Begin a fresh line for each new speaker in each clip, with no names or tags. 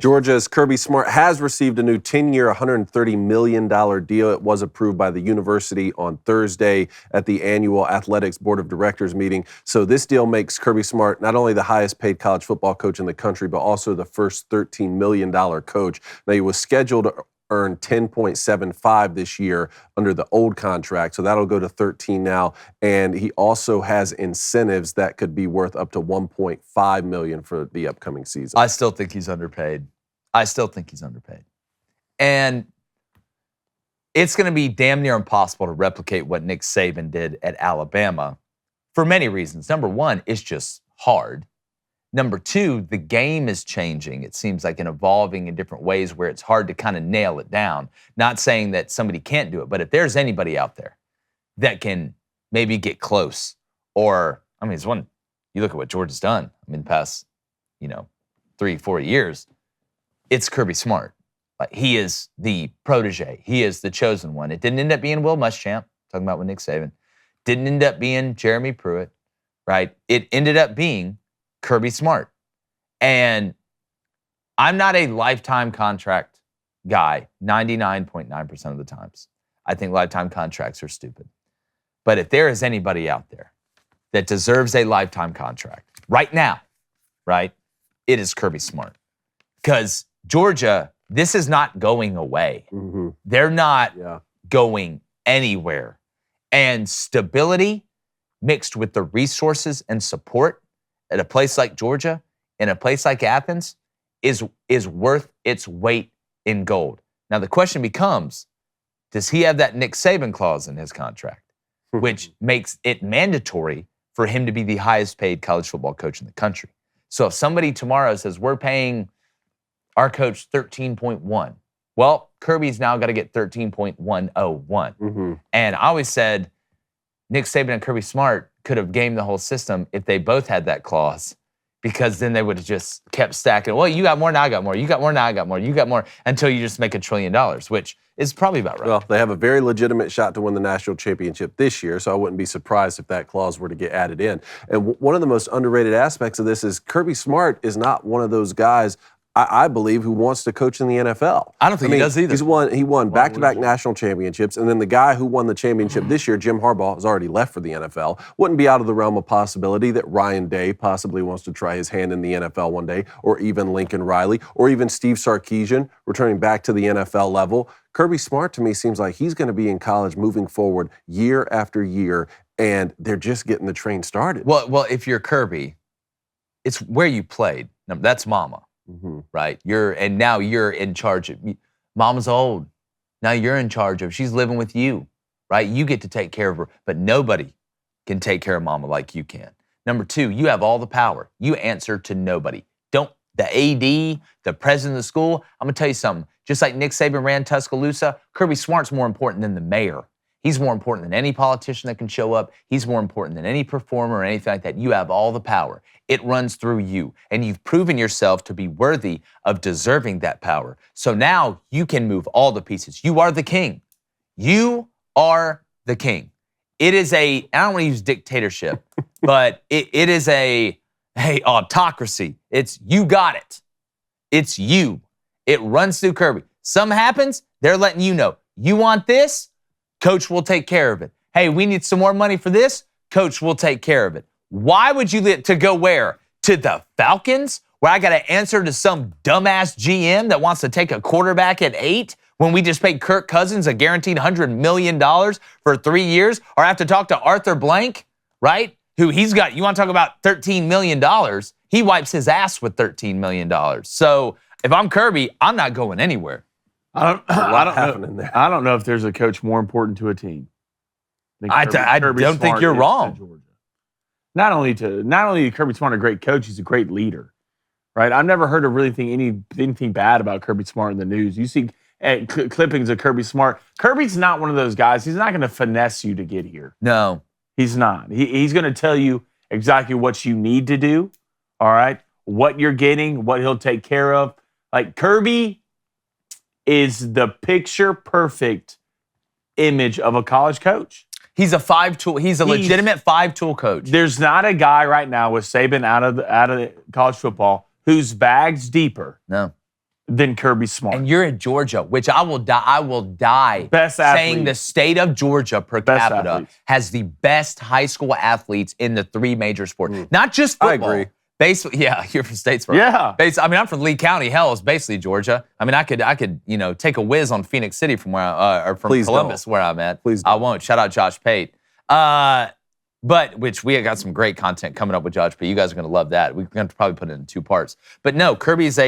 Georgia's Kirby Smart has received a new 10-year, $130 million deal. It was approved by the university on Thursday at the annual Athletics Board of Directors meeting. So this deal makes Kirby Smart not only the highest paid college football coach in the country, but also the first $13 million coach. Now, he was scheduled to earn $10.75 this year under the old contract, so that'll go to 13 now. And he also has incentives that could be worth up to $1.5 million for the upcoming season.
I still think he's underpaid. And it's going to be damn near impossible to replicate what Nick Saban did at Alabama for many reasons. Number one, it's just hard. Number two, the game is changing. It seems like and evolving in different ways where it's hard to kind of nail it down. Not saying that somebody can't do it, but if there's anybody out there that can maybe get close, or, I mean, it's one, you look at what Georgia's done, I mean, the past, 3-4 years, it's Kirby Smart. Like, he is the protege. He is the chosen one. It didn't end up being Will Muschamp, talking about with Nick Saban. Didn't end up being Jeremy Pruitt, right? It ended up being Kirby Smart. And I'm not a lifetime contract guy 99.9% of the times. I think lifetime contracts are stupid. But if there is anybody out there that deserves a lifetime contract right now, right, it is Kirby Smart. Because Georgia, this is not going away.
Mm-hmm.
They're not going anywhere. And stability mixed with the resources and support at a place like Georgia, in a place like Athens, is worth its weight in gold. Now, the question becomes, does he have that Nick Saban clause in his contract, which makes it mandatory for him to be the highest paid college football coach in the country? So if somebody tomorrow says, we're paying our coach 13.1, well, Kirby's now got to get 13.101.
Mm-hmm.
And I always said Nick Saban and Kirby Smart could have gamed the whole system if they both had that clause, because then they would have just kept stacking. Well, you got more, now I got more. You got more, now I got more. You got more, until you just make $1 trillion, which is probably about right.
Well, they have a very legitimate shot to win the national championship this year, so I wouldn't be surprised if that clause were to get added in. And one of the most underrated aspects of this is Kirby Smart is not one of those guys, I believe, who wants to coach in the NFL.
I don't think he does either.
He won back-to-back national championships, and then the guy who won the championship this year, Jim Harbaugh, has already left for the NFL. Wouldn't be out of the realm of possibility that Ryan Day possibly wants to try his hand in the NFL one day, or even Lincoln Riley, or even Steve Sarkisian returning back to the NFL level. Kirby Smart, to me, seems like he's going to be in college moving forward year after year, and they're just getting the train started.
Well, if you're Kirby, it's where you played. That's mama.
Mm-hmm.
Right? Now you're in charge of. Mama's old. Now you're in charge of. She's living with you, right? You get to take care of her, but nobody can take care of mama like you can. Number two, you have all the power. You answer to nobody. Don't the AD, the president of the school. I'm gonna tell you something. Just like Nick Saban ran Tuscaloosa, Kirby Smart's more important than the mayor. He's more important than any politician that can show up. He's more important than any performer or anything like that. You have all the power. It runs through you. And you've proven yourself to be worthy of deserving that power. So now you can move all the pieces. You are the king. You are the king. It is I don't want to use dictatorship, but it is a autocracy. It's you got it. It's you. It runs through Kirby. Something happens, they're letting you know. You want this? Coach will take care of it. Hey, we need some more money for this. Coach will take care of it. Why would you to go where? To the Falcons, where I got to answer to some dumbass GM that wants to take a quarterback at 8 when we just paid Kirk Cousins a guaranteed $100 million for 3 years? Or I have to talk to Arthur Blank, right? Who he's got, you want to talk about $13 million? He wipes his ass with $13 million. So if I'm Kirby, I'm not going anywhere.
I don't know if there's a coach more important to a team.
I don't think you're wrong.
Not only Kirby Smart a great coach, he's a great leader, right? I've never heard of really anything bad about Kirby Smart in the news. You see clippings of Kirby Smart. Kirby's not one of those guys. He's not going to finesse you to get here.
No,
he's not. He's going to tell you exactly what you need to do. All right, what you're getting, what he'll take care of. Like Kirby is the picture perfect image of a college coach.
He's a legitimate 5-tool coach.
There's not a guy right now with Saban out of college football whose bag's deeper.
No.
than Kirby Smart.
And you're in Georgia, which I will die
Best
saying
athlete.
the state of Georgia per
Best
capita
athletes.
has the best high school athletes in the 3 major sports. Not just football.
I agree.
Basically, yeah, you're from Statesboro.
Yeah.
I mean, I'm from Lee County. Hell, it's basically Georgia. I mean, I could, take a whiz on Phoenix City from where or from
Please
Columbus,
don't.
where I'm at.
Please
I
don't.
won't. Shout out Josh Pate. But which we have got some great content coming up with Josh Pate. You guys are going to love that. We're going to probably put it in 2 parts. But no, Kirby's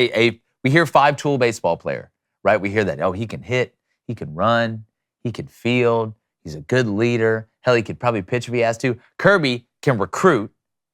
we hear 5-tool baseball player, right? We hear that, he can hit, he can run, he can field, he's a good leader. Hell, he could probably pitch if he has to. Kirby can recruit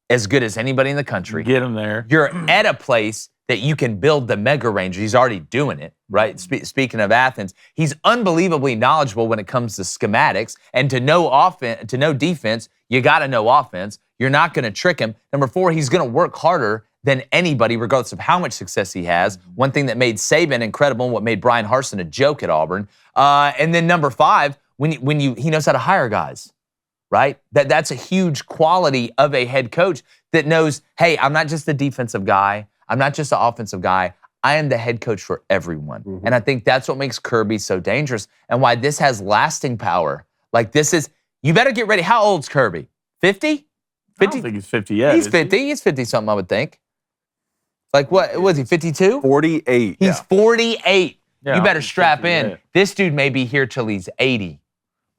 as good as anybody in the country.
Get him there.
You're at a place that you can build the mega ranger. He's already doing it, right? Speaking of Athens, he's unbelievably knowledgeable when it comes to schematics. And to know defense, you got to know offense. You're not going to trick him. Number 4, he's going to work harder than anybody, regardless of how much success he has. One thing that made Saban incredible and what made Brian Harsin a joke at Auburn. And then number 5, he knows how to hire guys, right? That's a huge quality of a head coach that knows, hey, I'm not just a defensive guy. I'm not just an offensive guy. I am the head coach for everyone. And I think that's what makes Kirby so dangerous and why this has lasting power. Like you better get ready. How old's Kirby? 50?
I don't think he's 50 yet.
He's 50. He's 50-something, I would think. What was he, 52?
48.
He's 48.
Yeah,
You better
he's
strap
50,
in.
yeah.
This dude may be here till he's 80.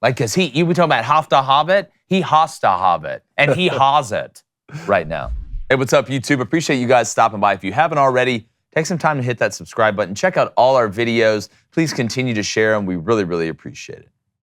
Because you were talking about Hafta Hobbit. He has to have it. And he has it right now. Hey, what's up, YouTube? Appreciate you guys stopping by. If you haven't already, take some time to hit that subscribe button. Check out all our videos. Please continue to share them. We really, really appreciate it.